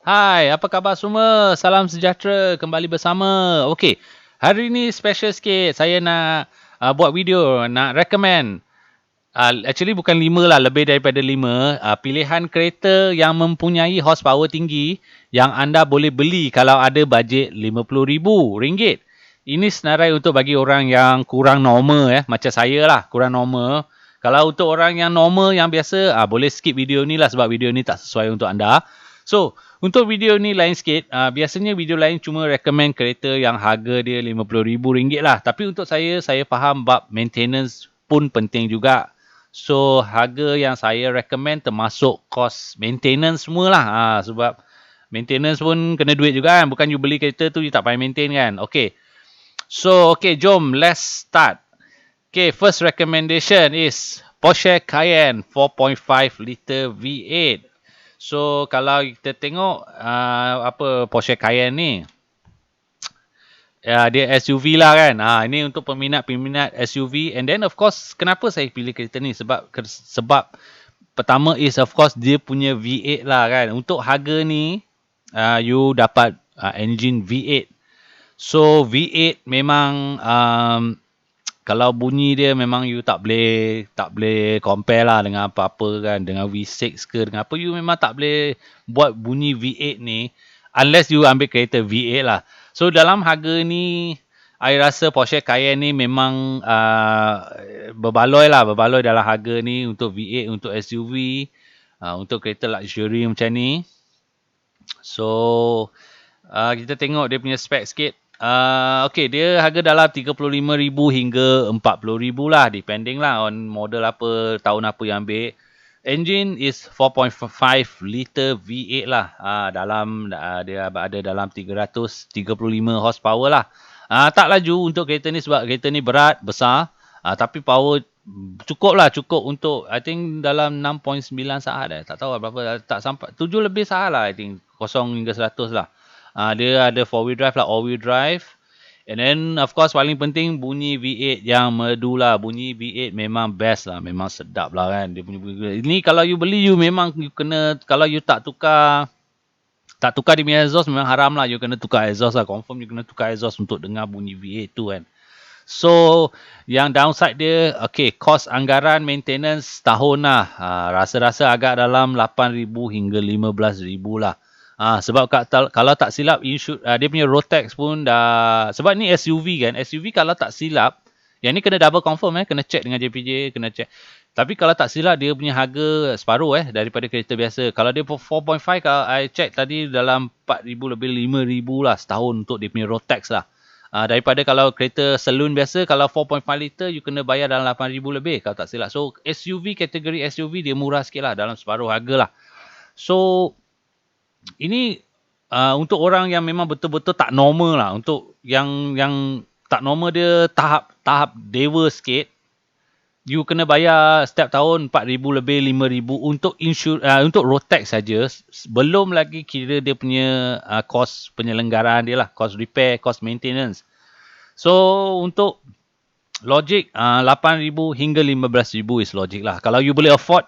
Hai, apa khabar semua? Salam sejahtera, kembali bersama. Okey, hari ni special sikit. Saya nak buat video, nak recommend. Actually bukan 5 lah, lebih daripada 5. Pilihan kereta yang mempunyai horsepower tinggi yang anda boleh beli kalau ada bajet RM50,000. Ini senarai untuk bagi orang yang kurang normal macam saya lah, kurang normal. Kalau untuk orang yang normal, yang biasa, boleh skip video ni lah sebab video ni tak sesuai untuk anda. So, untuk video ni lain sikit. Biasanya video lain cuma recommend kereta yang harga dia RM50,000 lah. Tapi untuk saya faham bab maintenance pun penting juga. So, harga yang saya recommend termasuk kos maintenance semualah. Sebab maintenance pun kena duit juga kan. Bukan you beli kereta tu, you tak payah maintain kan. Okay. So, okay, jom. Let's start. Okay, first recommendation is Porsche Cayenne 4.5 liter V8. So, kalau kita tengok apa Porsche Cayenne ni, ya, dia SUV lah kan. Ini untuk peminat-peminat SUV. And then of course, kenapa saya pilih kereta ni? Sebab pertama is of course dia punya V8 lah kan. Untuk harga ni, you dapat engine V8. So V8 memang kalau bunyi dia memang you tak boleh compare lah dengan apa-apa kan, dengan V6 ke dengan apa, you memang tak boleh buat bunyi V8 ni unless you ambil kereta V8 lah. So dalam harga ni, I rasa Porsche Cayenne ni memang berbaloi dalam harga ni untuk V8, untuk SUV, untuk kereta luxury macam ni. So kita tengok dia punya spek sikit. Okay, dia harga dalam 35,000 hingga 40,000 lah, depending lah on model apa, tahun apa yang ambil. Engine is 4.5 liter V8 lah. Dia ada dalam 335 horsepower lah. Tak laju untuk kereta ni sebab kereta ni berat, besar. Tapi power cukup untuk, I think dalam 6.9 saat Tak tahu berapa, tak sampai 7 lebih saat lah, I think 0 hingga 100 lah. Dia ada 4 wheel drive lah, all wheel drive. And then of course paling penting bunyi V8 yang merdu lah. Bunyi V8 memang best lah, memang sedap lah kan. Dia punya bunyi. Ini kalau you beli, you memang you kena, kalau you tak tukar dia punya exhaust, memang haram lah. You kena tukar exhaust lah, confirm you kena tukar exhaust untuk dengar bunyi V8 tu kan. So, yang downside dia, okay, kos anggaran maintenance tahun lah. Rasa-rasa agak dalam 8,000 hingga 15,000 lah. Sebab kalau tak silap, dia punya Rotex pun dah, sebab ni SUV kan. SUV kalau tak silap, yang ni kena double confirm kena check dengan JPJ, kena check. Tapi kalau tak silap, dia punya harga separuh daripada kereta biasa. Kalau dia 4.5, kalau I check tadi dalam 4,000 lebih 5,000 lah setahun untuk dia punya Rotex lah. Daripada kalau kereta saloon biasa, kalau 4.5 liter, you kena bayar dalam 8,000 lebih kalau tak silap. So, SUV, kategori SUV dia murah sikit lah, dalam separuh harga lah. So, ini untuk orang yang memang betul-betul tak normal lah. Untuk yang tak normal, dia tahap dewa sikit, you kena bayar setiap tahun 4,000 lebih 5,000 untuk untuk Rotex saja. Belum lagi kira dia punya kos penyelenggaraan dia lah, kos repair, kos maintenance. So untuk logik 8,000 hingga 15,000 is logik lah. Kalau you boleh afford,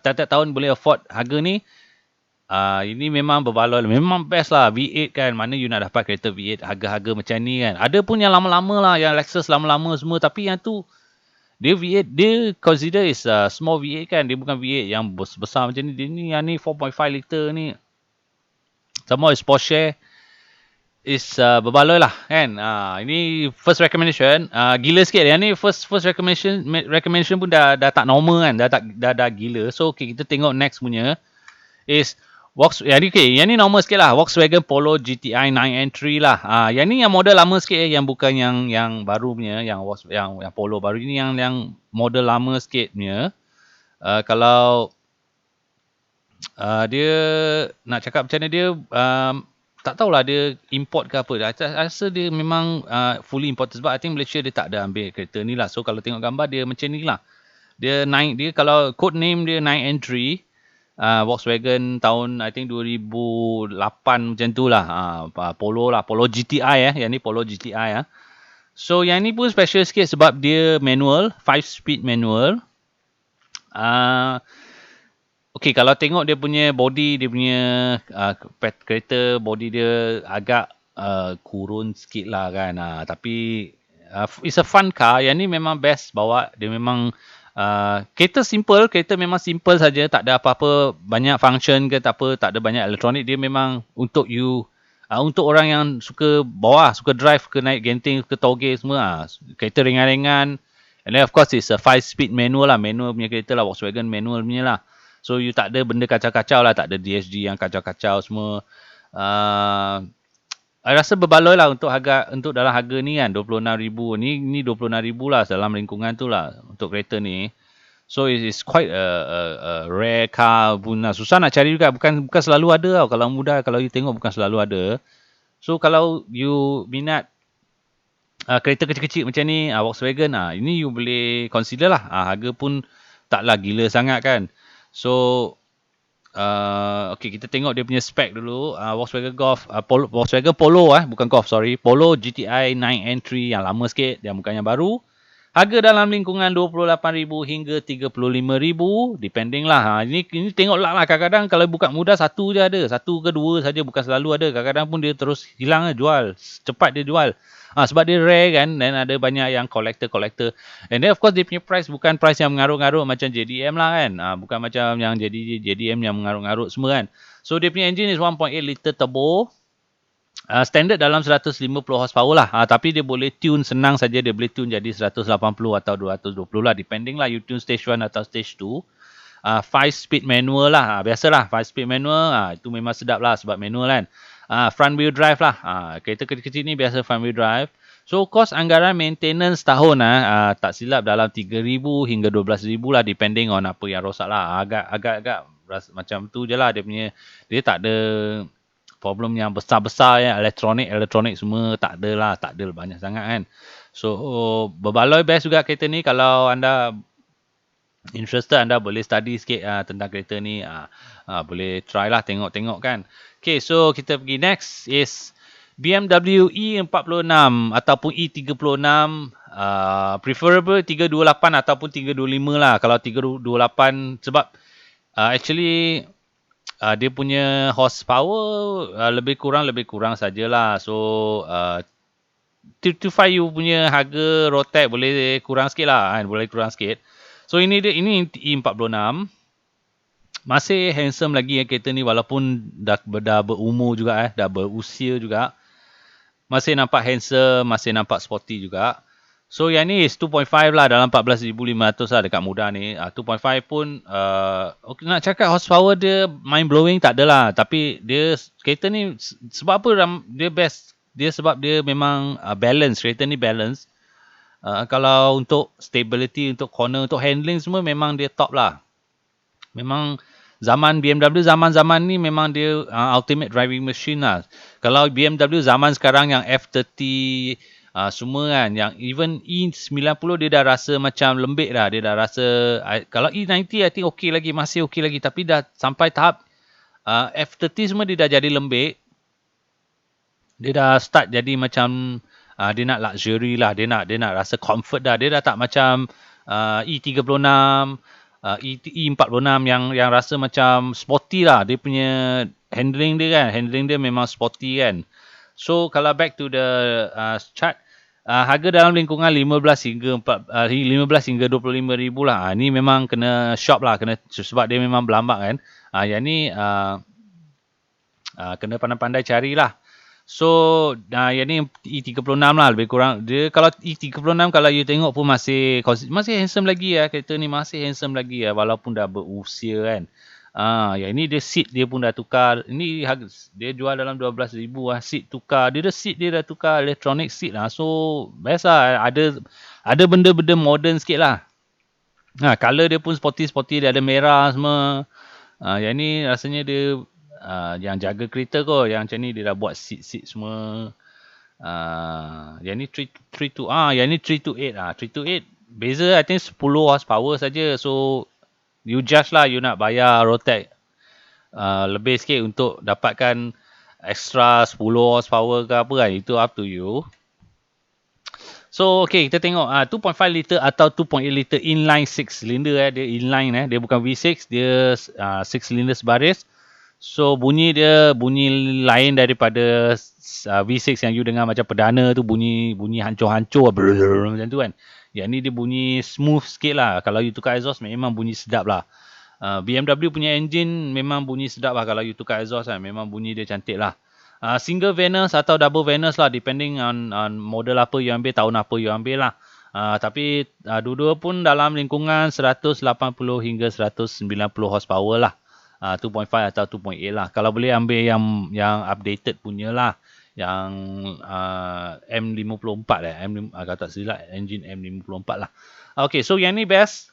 tiap-tiap tahun boleh afford harga ni, ini memang berbaloi, memang best lah. V8 kan, mana you nak dapat kereta V8 harga-harga macam ni kan. Ada pun yang lama-lama lah, yang Lexus lama-lama semua, tapi yang tu dia V8, dia consider is small V8 kan. Dia bukan V8 yang besar macam ni. Dia ni, yang ni 4.5 liter ni, sama is Porsche, is berbaloi lah kan. Ini first recommendation. Gila sikit. Yang ni first recommendation pun dah tak normal kan. Dah gila. So okay, kita tengok next punya is yang ni normal sikit lah. Volkswagen Polo GTI 9 entry lah. Yang ni yang model lama sikit yang bukan yang baru punya, yang Polo baru ini, yang model lama sikit punya. Kalau dia nak cakap macam mana, dia tak tahulah dia import ke apa. I rasa dia memang fully import, sebab I think Malaysia dia tak ada ambil kereta ni lah. So kalau tengok gambar dia macam ni lah. Dia kalau code name dia 9 entry. Volkswagen tahun I think 2008 macam tu lah. Polo lah, Polo GTI yang ni Polo GTI So yang ni pun special sikit sebab dia manual, 5 speed manual. okey, kalau tengok dia punya body, dia punya kereta body dia agak kurun sikit lah kan. Tapi it's a fun car. Yang ni memang best bawa. Dia memang kereta simple, kereta memang simple saja, tak ada apa-apa banyak function ke tak apa, tak ada banyak elektronik. Dia memang untuk untuk orang yang suka bawa, suka drive, suka naik genting, suka toge semua. Kereta ringan-ringan. And then of course it's a 5-speed manual lah, manual punya kereta lah, Volkswagen manual punya lah. So you tak ada benda kacau-kacau lah, tak ada DSG yang kacau-kacau semua. I rasa berbaloi lah untuk dalam harga ni kan, 26,000. Ni 26,000 lah dalam lingkungan tu lah untuk kereta ni. So it is quite a rare car pun lah. Susah nak cari juga, bukan selalu ada tau. Kalau mudah, kalau you tengok bukan selalu ada. So kalau you minat kereta kecil-kecil macam ni, Volkswagen, ini you boleh consider lah. Harga pun taklah gila sangat kan. So okay, kita tengok dia punya spek dulu. Volkswagen Golf, Volkswagen Polo bukan Golf, sorry. Polo GTI 9N3 yang lama sikit, yang bukan yang baru. Harga dalam lingkungan 28,000 hingga 35,000, depending lah. Ini tengok lah kadang-kadang kalau buka mudah satu je ada. Satu ke dua saja, bukan selalu ada. Kadang-kadang pun dia terus hilang jual. Cepat dia jual. Sebab dia rare kan, dan ada banyak yang collector. And then of course dia punya price bukan price yang mengarut-ngarut macam JDM lah kan. Bukan macam yang JDM yang mengarut-ngarut semua kan. So dia punya engine is 1.8 liter turbo. Standard dalam 150 horsepower lah. Tapi dia boleh tune senang saja. Dia boleh tune jadi 180 atau 220 lah. Depending lah you tune stage 1 atau stage 2. 5-speed manual lah. Biasalah 5-speed manual. Itu memang sedap lah sebab manual kan. Front wheel drive lah. Kereta kecil-kecil ni biasa front wheel drive. So kos anggaran maintenance tahun tak silap dalam 3,000 hingga 12,000 lah. Depending on apa yang rosak lah. Agak-agak macam tu je lah dia punya. Dia tak ada problem yang besar-besar ya, elektronik semua tak ada banyak sangat kan. So berbaloi best juga kereta ni. Kalau anda interested, anda boleh study sikit tentang kereta ni. Boleh try lah, tengok kan. Okay, so kita pergi next is BMW E46 ataupun E36. Preferable 328 ataupun 325 lah. Kalau 328 sebab actually dia punya horsepower lebih kurang sajalah. So 325 you punya harga road tax boleh kurang sikit lah kan, boleh kurang sikit. So ini E46 masih handsome lagi kereta ni, walaupun dah berumur juga dah berusia juga. Masih nampak handsome, masih nampak sporty juga. So yang ni is 2.5 lah dalam 14,500 lah dekat mudah ni. 2.5 pun okay, nak cakap horsepower dia mind blowing tak adalah, tapi dia kereta ni sebab apa dia best, dia sebab dia memang balance, kereta ni balance. Kalau untuk stability, untuk corner, untuk handling semua memang dia top lah. Memang zaman BMW zaman ni memang dia ultimate driving machine lah. Kalau BMW zaman sekarang yang F30 semua kan, yang even E90 dia dah rasa macam lembik dah. Dia dah rasa kalau E90 I think okey lagi, masih okey lagi, tapi dah sampai tahap F30 semua dia dah jadi lembik. Dia dah start jadi macam dia nak luxury lah, dia nak rasa comfort dah. Dia dah tak macam E36, E46 yang rasa macam sporty lah. Dia punya handling dia memang sporty kan. So kalau back to the chart, harga dalam lingkungan 15 hingga 25,000 lah. Ni memang kena shop lah, sebab dia memang berlambak kan. Yang ni kena pandai-pandai carilah. So yang ni E36 lah lebih kurang. Dia kalau E36 kalau you tengok pun masih handsome lagi kereta ni masih handsome lagi walaupun dah berusia kan. Yang ni dia seat dia pun dah tukar. Ini dia jual dalam 12,000 seat tukar. Seat dia dah tukar electronic seat lah. So best lah, ada benda-benda modern sikit lah. Color dia pun sporty, dia ada merah semua. Yang ni rasanya dia yang jaga kereta kot. Yang macam ni dia dah buat seat semua. Yang ni 328. Yang ni 328. Beza I think 10 horsepower saja. So you judge lah, you nak bayar road tax lebih sikit untuk dapatkan extra 10 horsepower ke apa kan. Itu up to you. So okay, kita tengok 2.5 liter atau 2.8 liter inline 6 cylinder dia inline dia bukan V6, dia 6 cylinder sebaris. So bunyi dia bunyi lain daripada V6 yang you dengar macam perdana tu bunyi hancur-hancur macam tu kan. Yang ni dia bunyi smooth sikit lah. Kalau you tukar exhaust memang bunyi sedap lah. BMW punya engine memang bunyi sedap lah kalau you tukar exhaust kan. Memang bunyi dia cantik lah. Single Venus atau double Venus lah depending on model apa you ambil, tahun apa you ambil lah. Tapi dua-dua pun dalam lingkungan 180 hingga 190 horsepower lah. 2.5 atau 2.8 lah. Kalau boleh ambil yang updated punya lah. Yang M54 kalau tak silap engine M54 lah. Okay, so yang ni best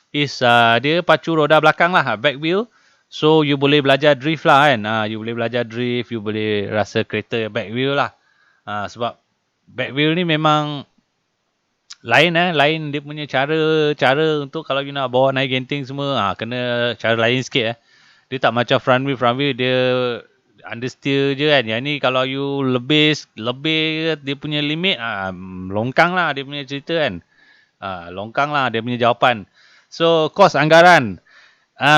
is dia pacu roda belakang lah, back wheel. So you boleh belajar drift lah kan. You boleh belajar drift, you boleh rasa kereta back wheel lah. Sebab back wheel ni memang lain dia punya cara untuk kalau you nak bawa naik genting semua kena cara lain sikit. Dia tak macam front wheel dia understeer je kan. Yang ni kalau you lebih dia punya limit longkang lah dia punya cerita kan. Longkang lah dia punya jawapan. So kos anggaran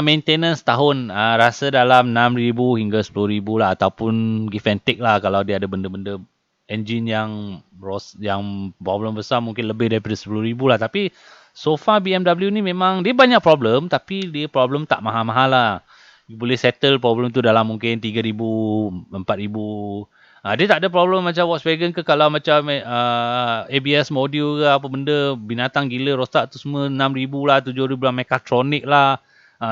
maintenance tahun rasa dalam 6,000 hingga 10,000 lah ataupun give and take lah kalau dia ada benda-benda engine yang problem besar mungkin lebih daripada 10,000 lah. Tapi so far BMW ni memang dia banyak problem tapi dia problem tak mahal-mahal lah. You boleh settle problem tu dalam mungkin 3,000, 4,000. Dia tak ada problem macam Volkswagen ke kalau macam ABS module ke apa benda binatang gila rosak tu semua 6,000 lah, 7,000 lah, Mechatronic lah.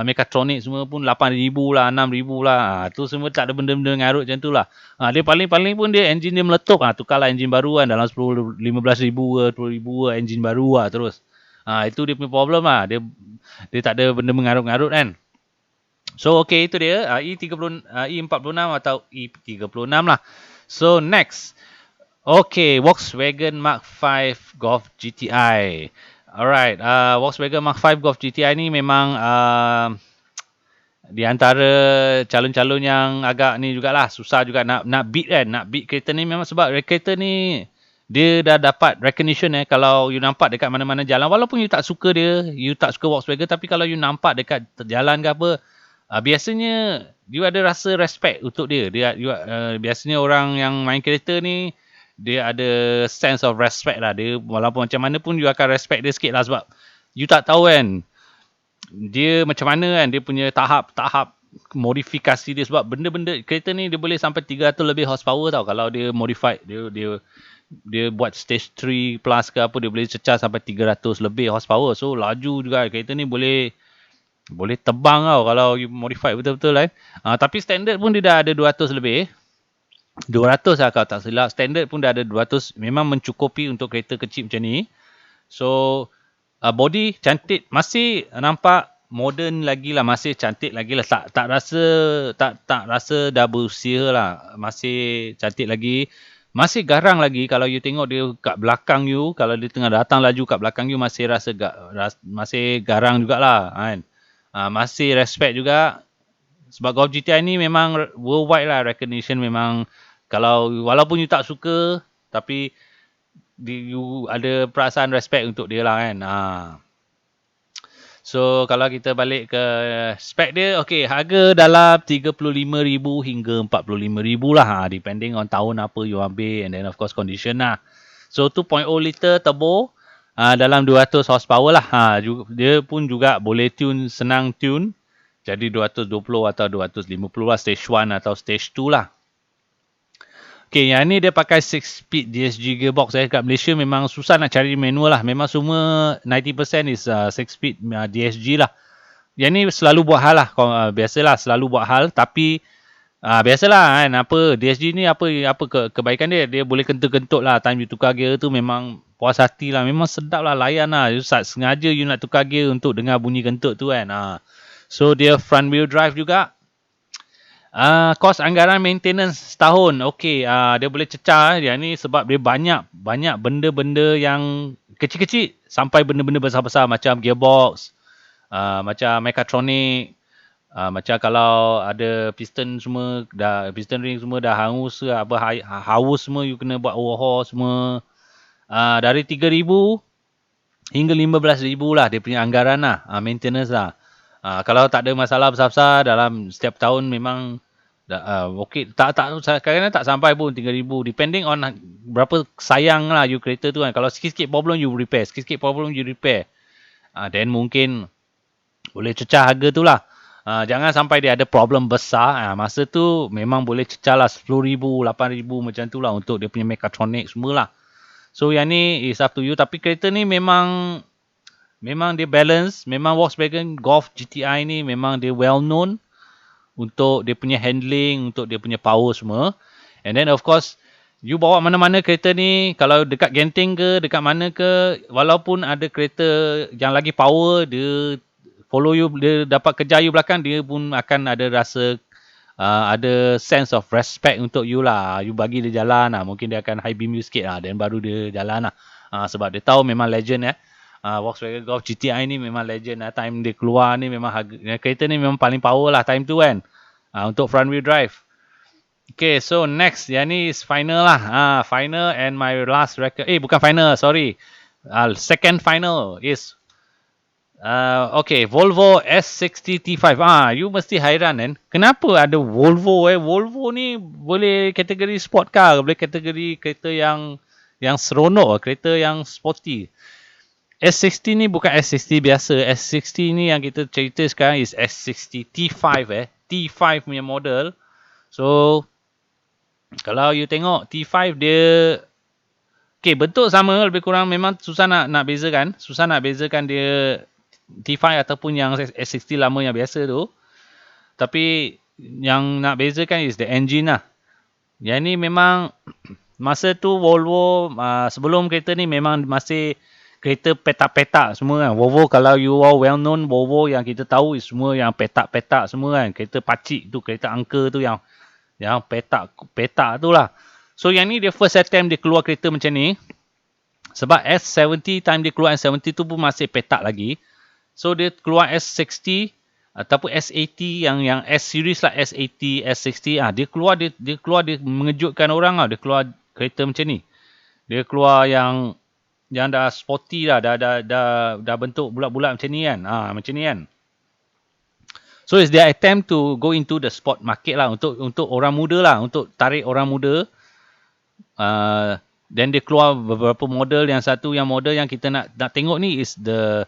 Mechatronic semua pun 8,000 lah, 6,000 lah. Tu semua tak ada benda-benda ngarut macam tu lah. Dia paling-paling pun dia engine dia meletup. Tukarlah engine baru kan dalam 10, 15,000 ke 10,000 ke engine baru lah terus. Itu dia punya problem lah. Dia tak ada benda mengarut-ngarut kan. So okay itu dia E46 atau E36 lah. So next. Okay, Volkswagen Mark V Golf GTI. Alright, Volkswagen Mark V Golf GTI ni memang di antara calon-calon yang agak ni jugalah susah juga nak beat kan. Nak beat kereta ni memang sebab kereta ni dia dah dapat recognition kalau you nampak dekat mana-mana jalan walaupun you tak suka dia, you tak suka Volkswagen tapi kalau you nampak dekat jalan ke apa biasanya you ada rasa respect untuk dia. Biasanya orang yang main kereta ni dia ada sense of respect lah. Dia walaupun macam mana pun you akan respect dia sikit lah sebab you tak tahu kan dia macam mana kan dia punya tahap-tahap modifikasi dia sebab benda-benda kereta ni dia boleh sampai 300 lebih horsepower tau kalau dia modified dia buat stage 3 plus ke apa dia boleh cecah sampai 300 lebih horsepower. So laju juga kereta ni boleh tebang tau kalau you modify betul-betul kan. Tapi standard pun dia dah ada 200 lebih. 200 lah kalau tak silap. Standard pun dah ada 200. Memang mencukupi untuk kereta kecil macam ni. So, body cantik. Masih nampak modern lagi lah. Masih cantik lagi lah. Tak rasa dah berusia lah. Masih cantik lagi. Masih garang lagi kalau you tengok dia kat belakang you. Kalau dia tengah datang laju kat belakang you masih masih garang jugalah kan. Masih respect juga sebab Golf GTI ni memang worldwide lah recognition memang kalau walaupun you tak suka tapi you ada perasaan respect untuk dia lah kan. So kalau kita balik ke spek dia okey harga dalam 35,000 hingga 45,000 lah depending on tahun apa you ambil and then of course condition lah. So 2.0 liter turbo dalam 200 horsepower lah. Dia pun juga boleh tune, senang tune. Jadi 220 atau 250 lah, stage 1 atau stage 2 lah. Okay, yang ni dia pakai 6-speed DSG gearbox. Kat Malaysia memang susah nak cari manual lah. Memang semua 90% is 6-speed DSG lah. Yang ni selalu buat hal lah. Biasalah selalu buat hal. Tapi biasalah kan, apa DSG ni apa kebaikan dia. Dia boleh kentut-kentut lah. Time you tukar gear tu memang puas hati lah. Memang sedap lah, layan lah. Sengaja you nak tukar gear untuk dengar bunyi kentut tu kan. So dia front wheel drive juga. Kos anggaran maintenance setahun. Okey, dia boleh cecah dia ni sebab dia banyak benda-benda yang kecil-kecil sampai benda-benda besar-besar macam gearbox, macam mechatronic, macam kalau ada piston ring semua dah hangus ke apa haus semua you kena buat overhaul semua. Dari 3,000 hingga 15,000 lah dia punya anggaran lah, maintenance lah. Kalau tak ada masalah besar-besar dalam setiap tahun memang okey, kadang-kadang tak sampai pun 3,000, depending on berapa sayang lah you kereta tu kan. Kalau sikit-sikit problem you repair, sikit-sikit problem you repair. Then mungkin boleh cecah harga tu lah. Jangan sampai dia ada problem besar. Masa tu memang boleh cecah lah 10,000, 8,000 macam tu lah untuk dia punya mechatronic semua lah. So yang ni is up to you. Tapi kereta ni memang dia balance. Memang Volkswagen Golf GTI ni memang dia well known untuk dia punya handling, untuk dia punya power semua. And then of course, you bawa mana-mana kereta ni, kalau dekat Genting ke, dekat mana ke, walaupun ada kereta yang lagi power, dia follow you, dia dapat kejar you belakang, dia pun akan ada rasa ada sense of respect untuk you lah. You bagi dia jalan lah, mungkin dia akan high beam you sikit lah, dan baru dia jalan lah. Sebab dia tahu memang legend Volkswagen Golf GTI ni memang legend lah. Time dia keluar ni memang kereta ni memang paling power lah time tu kan. Untuk front wheel drive. Okay, so next, yang ni is final lah. Final and my last record. Bukan final, sorry. Second final is okay, Volvo S60 T5. You mesti hairan kan. Kenapa ada Volvo Volvo ni boleh kategori sport car, boleh kategori kereta yang seronok, kereta yang sporty. S60 ni bukan S60 biasa. S60 ni yang kita cerita sekarang is S60 T5 T5 punya model. So kalau you tengok T5 dia okay, bentuk sama lebih kurang, memang susah nak bezakan. Susah nak bezakan dia T5 ataupun yang S60 lama yang biasa tu. Tapi yang nak bezakan is the engine lah. Yang ni memang masa tu Volvo sebelum kereta ni memang masih kereta petak-petak semua kan. Volvo, kalau you all well known Volvo yang kita tahu is semua yang petak-petak semua kan. Kereta pacik tu, kereta angka tu yang petak tu lah. So yang ni dia first attempt dia keluar kereta macam ni. Sebab S70 time dia keluar S70 tu pun masih petak lagi. So dia keluar S60 ataupun S80 yang S series lah, S80, S60. Dia keluar mengejutkan orang lah. Dia keluar kereta macam ni. Dia keluar yang dah sporty lah, dah bentuk bulat-bulat macam ni kan. Macam ni kan. So it's their attempt to go into the sport market lah, untuk orang muda lah, untuk tarik orang muda. Then dia keluar beberapa model. Yang satu yang model yang kita nak tengok ni is the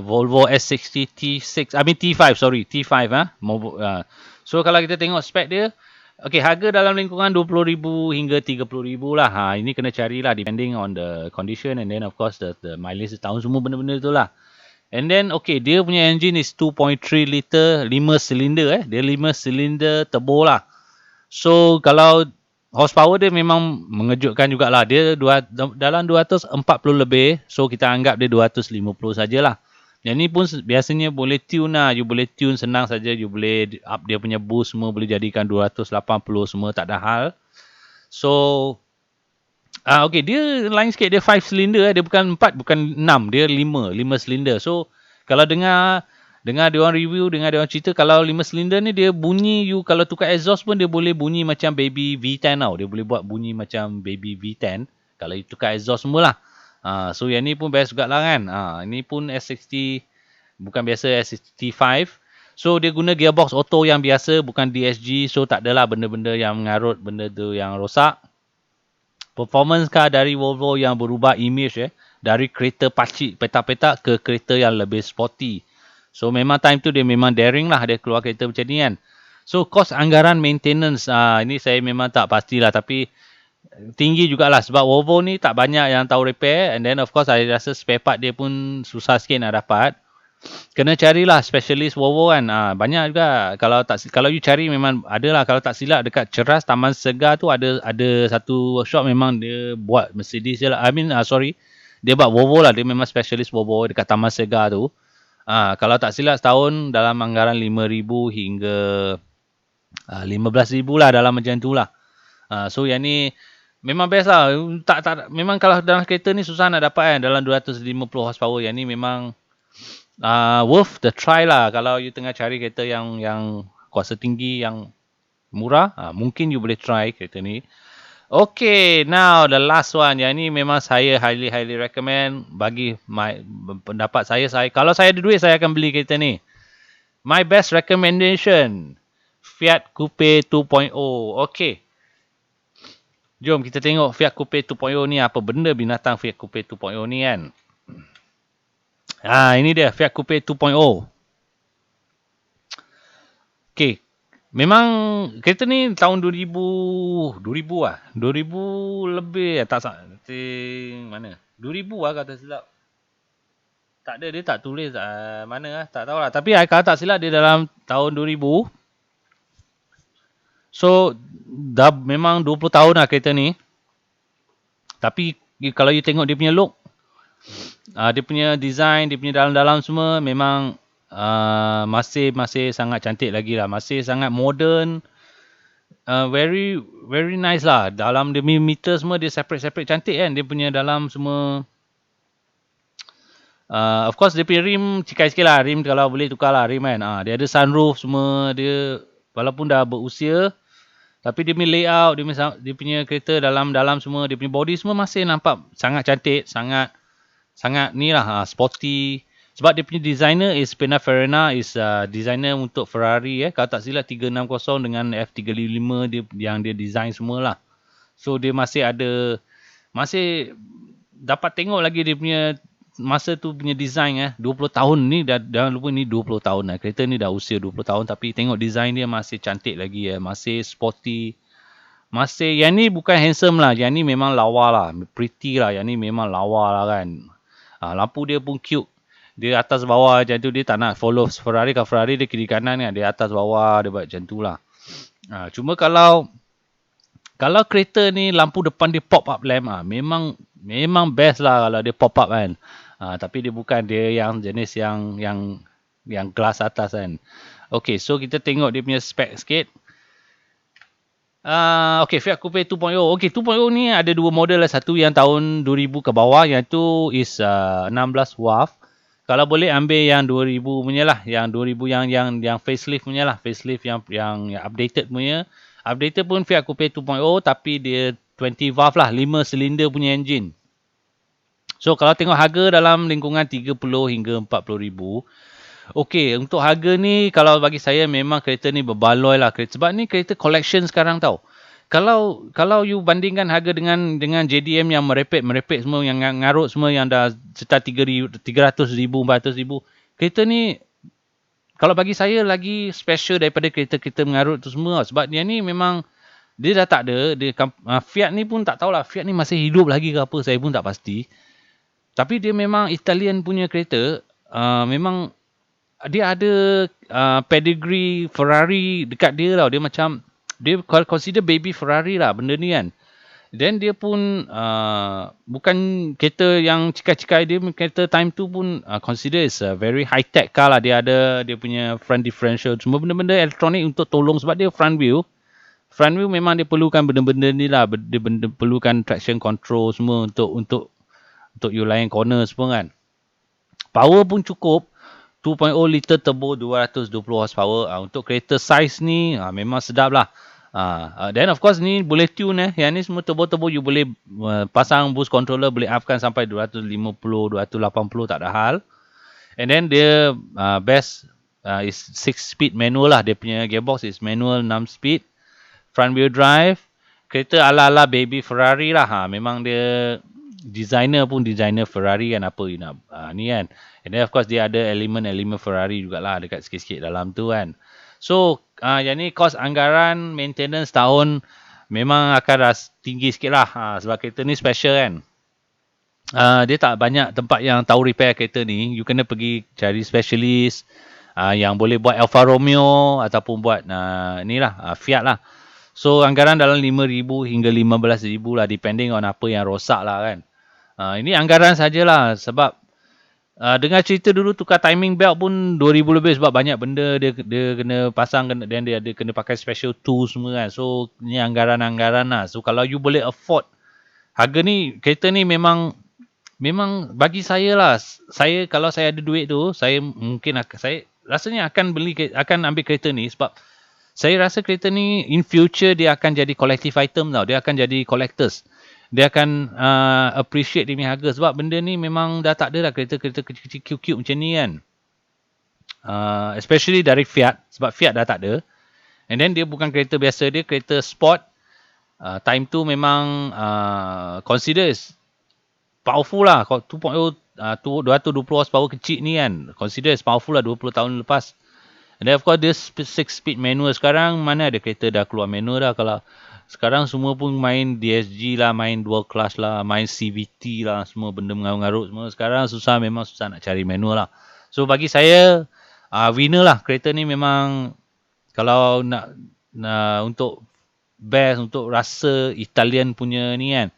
Volvo S60 T5, T5 So kalau kita tengok spek dia, okay, harga dalam lingkungan 20,000 hingga 30,000 lah. Ini kena carilah depending on the condition, and then of course the mileage setahun, semua benda-benda tu lah. And then okay, dia punya engine is 2.3 liter, 5 silinder dia 5 silinder turbo lah. So kalau horsepower dia memang mengejutkan jugalah. Dia dalam 240 lebih. So kita anggap dia 250 sajalah. Yang ni pun biasanya boleh tune lah. You boleh tune senang saja. You boleh up dia punya boost semua. Boleh jadikan 280 semua. Tak ada hal. So okay, dia lain sikit. Dia 5 silinder. Dia bukan 4, bukan 6. Dia 5 silinder. So kalau dengar dia orang review, dengar dia orang cerita, kalau 5 silinder ni dia bunyi, you kalau tukar exhaust pun dia boleh bunyi macam baby V10 tau. Dia boleh buat bunyi macam baby V10 kalau you tukar exhaust semualah. So yang ni pun best juga lah kan. Ini pun S60, bukan biasa S60 T5. So dia guna gearbox auto yang biasa, bukan DSG. So tak adalah benda-benda yang mengarut, benda tu yang rosak. Performance car dari Volvo yang berubah image dari kereta pacik petak-petak ke kereta yang lebih sporty. So memang time tu dia memang daring lah dia keluar kereta macam ni kan. So kos anggaran maintenance ini saya memang tak pastilah, tapi tinggi jugalah sebab Volvo ni tak banyak yang tahu repair, and then of course saya rasa spare part dia pun susah sikit nak dapat. Kena carilah specialist Volvo kan. Banyak juga. Kalau you cari memang ada lah. Kalau tak silap dekat Ceras Taman Segar tu ada satu workshop memang dia buat Mercedes je lah. Dia buat Volvo lah. Dia memang specialist Volvo dekat Taman Segar tu. Kalau tak silap setahun dalam anggaran 5,000 hingga 15,000 lah, dalam macam tu lah. So yang ni memang best lah. Memang kalau dalam kereta ni susah nak dapat kan, dalam 250 horsepower. Yang ni memang worth the try lah. Kalau you tengah cari kereta yang kuasa tinggi, yang murah, mungkin you boleh try kereta ni. Okay, now the last one. Yang ni memang saya highly recommend bagi pendapat saya. Kalau saya ada duit, saya akan beli kereta ni. My best recommendation, Fiat Coupe 2.0. Okay, jom kita tengok Fiat Coupe 2.0 ni apa benda binatang Fiat Coupe 2.0 ni kan. Ini dia Fiat Coupe 2.0. Okay, memang kereta ni tahun 2000 lebih tak mana 2000 lah kata silap. Tak ada, dia tak tulis mana lah, tak tahulah. Tapi kalau tak silap dia dalam tahun 2000. So dah memang 20 tahun lah kereta ni. Tapi kalau you tengok dia punya look, dia punya design, dia punya dalam-dalam semua memang masih sangat cantik lagi lah. Masih sangat modern. Very nice lah. Dalam dia punya meter semua dia separate cantik kan. Dia punya dalam semua. Of course dia punya rim cikai sikit lah. Rim kalau boleh tukar lah rim kan. Dia ada sunroof semua. Dia walaupun dah berusia, tapi dia punya layout, dia punya kereta dalam semua, dia punya body semua masih nampak sangat cantik, sangat ni lah, sporty. Sebab dia punya designer is Pininfarina, is designer untuk Ferrari Kalau tak silap 360 dengan F355 dia yang dia design semualah. So dia masih dapat tengok lagi dia punya masa tu punya design 20 tahun ni jangan lupa ni 20 tahun kereta ni dah usia 20 tahun tapi tengok design dia masih cantik lagi masih sporty. Yang ni bukan handsome lah, yang ni memang lawa lah, pretty lah, yang ni memang lawa lah kan. Lampu dia pun cute. Dia atas bawah macam tu, dia tak nak follow Ferrari. Kalau Ferrari dia kiri kanan kan, dia atas bawah, dia buat macam tu lah. Cuma kalau kereta ni lampu depan dia pop up lamp memang best lah kalau dia pop up kan. Tapi dia bukan, dia yang jenis yang glass atas kan. Okay, so kita tengok dia punya spek sikit. Okay, Fiat Coupe 2.0. Okay, 2.0 ni ada dua model lah. Satu yang tahun 2000 ke bawah, yang tu is 16 WAF. Kalau boleh ambil yang 2000 punya lah, yang 2000 yang facelift punya lah, facelift yang updated punya. Updated pun Fiat Coupe 2.0 tapi dia 20 valve lah, 5 silinder punya engine. So kalau tengok harga dalam lingkungan 30 hingga 40 ribu. Okey, untuk harga ni kalau bagi saya memang kereta ni berbaloi lah. Sebab ni kereta collection sekarang tau. Kalau you bandingkan harga dengan JDM yang merepek semua, yang ngarut semua, yang dah sekitar 300,000, 400,000. Kereta ni kalau bagi saya lagi special daripada kereta-kereta mengarut tu semua. Sebab dia ni memang dia dah tak ada. Fiat ni pun tak tahulah. Fiat ni masih hidup lagi ke apa, saya pun tak pasti. Tapi dia memang Italian punya kereta. Memang dia ada pedigree Ferrari dekat dia tau. Dia macam, dia consider baby Ferrari lah benda ni kan. Then dia pun bukan kereta yang cikai-cikai, dia kereta time tu pun consider is a very high tech car lah. Dia ada dia punya front differential, semua benda-benda elektronik untuk tolong, sebab dia front wheel. Front wheel memang dia perlukan benda-benda ni lah. Dia perlukan traction control semua untuk you layan corner semua kan. Power pun cukup. 2.0 liter turbo 220 horsepower. Untuk kereta size ni memang sedap lah. Then of course ni boleh tune Yang ni semua turbo you boleh pasang boost controller, boleh upkan sampai 250, 280 tak ada hal. And then dia best is 6 speed manual lah. Dia punya gearbox is manual 6 speed. Front wheel drive. Kereta ala-ala baby Ferrari lah. Memang dia designer Ferrari kan, apa you nak ni kan. And then of course dia ada elemen Ferrari jugalah dekat sikit-sikit dalam tu kan. So yang ni kos anggaran maintenance tahun memang akan tinggi sikit lah. Sebab kereta ni special kan. Dia tak banyak tempat yang tahu repair kereta ni. You kena pergi cari specialist yang boleh buat Alfa Romeo ataupun buat ni lah, Fiat lah. So anggaran dalam 5,000 hingga 15,000 lah, depending on apa yang rosak lah kan. Ini anggaran sajalah, sebab dengar cerita dulu tukar timing belt pun 2,000 lebih, sebab banyak benda dia kena pasang, dan dia ada kena pakai special tools semua kan. So ni anggaran-anggaran lah. So kalau you boleh afford harga ni, kereta ni memang bagi saya lah, kalau saya ada duit tu, saya mungkin saya rasanya akan ambil kereta ni, sebab Saya rasa kereta ni in future dia akan jadi collective item tau. Dia akan jadi collectors. Dia akan appreciate dia punya harga sebab benda ni memang dah tak ada lah kereta-kereta kecil-kecil cute-cute macam ni kan. Especially dari Fiat sebab Fiat dah tak ada. And then dia bukan kereta biasa, dia kereta sport. Time tu memang consider powerful lah. 2.0 220 horsepower kecil ni kan. Consider as powerful lah 20 tahun lepas. And then of course dia 6-speed manual sekarang. Mana ada kereta dah keluar manual dah. Kalau sekarang semua pun main DSG lah, main dual clutch lah, main CVT lah, semua benda mengarut-ngarut semua. Sekarang memang susah nak cari manual lah. So bagi saya, winner lah. Kereta ni memang kalau nak untuk best, untuk rasa Italian punya ni kan,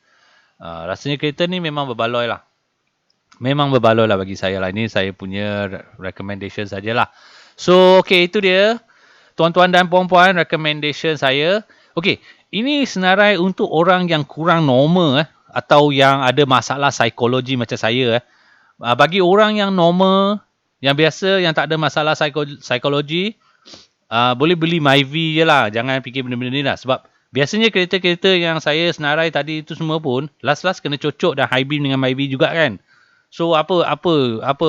rasanya kereta ni memang berbaloi lah. Memang berbaloi lah bagi saya lah. Ini saya punya recommendation sajalah. So, okay, itu dia. Tuan-tuan dan puan-puan, recommendation saya. Okay, ini senarai untuk orang yang kurang normal atau yang ada masalah psikologi macam saya. Bagi orang yang normal, yang biasa, yang tak ada masalah psikologi, boleh beli Myvi je lah. Jangan fikir benda-benda ni lah. Sebab biasanya kereta-kereta yang saya senarai tadi itu semua pun, last-last kena cocok dan high beam dengan Myvi juga kan. So apa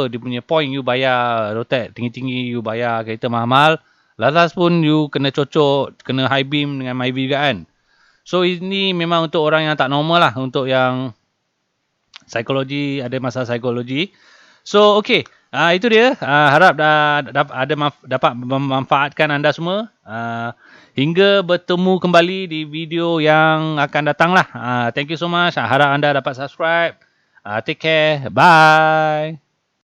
dia punya point you bayar rotek tinggi-tinggi, you bayar kereta mahal-mahal, last pun you kena cocok, kena high beam dengan Myvi juga kan. So ini memang untuk orang yang tak normal lah, untuk yang psikologi, ada masalah psikologi. So okay, itu dia. Harap dapat memanfaatkan anda semua. Hingga bertemu kembali di video yang akan datang lah. Thank you so much. Harap anda dapat subscribe. Take care. Bye.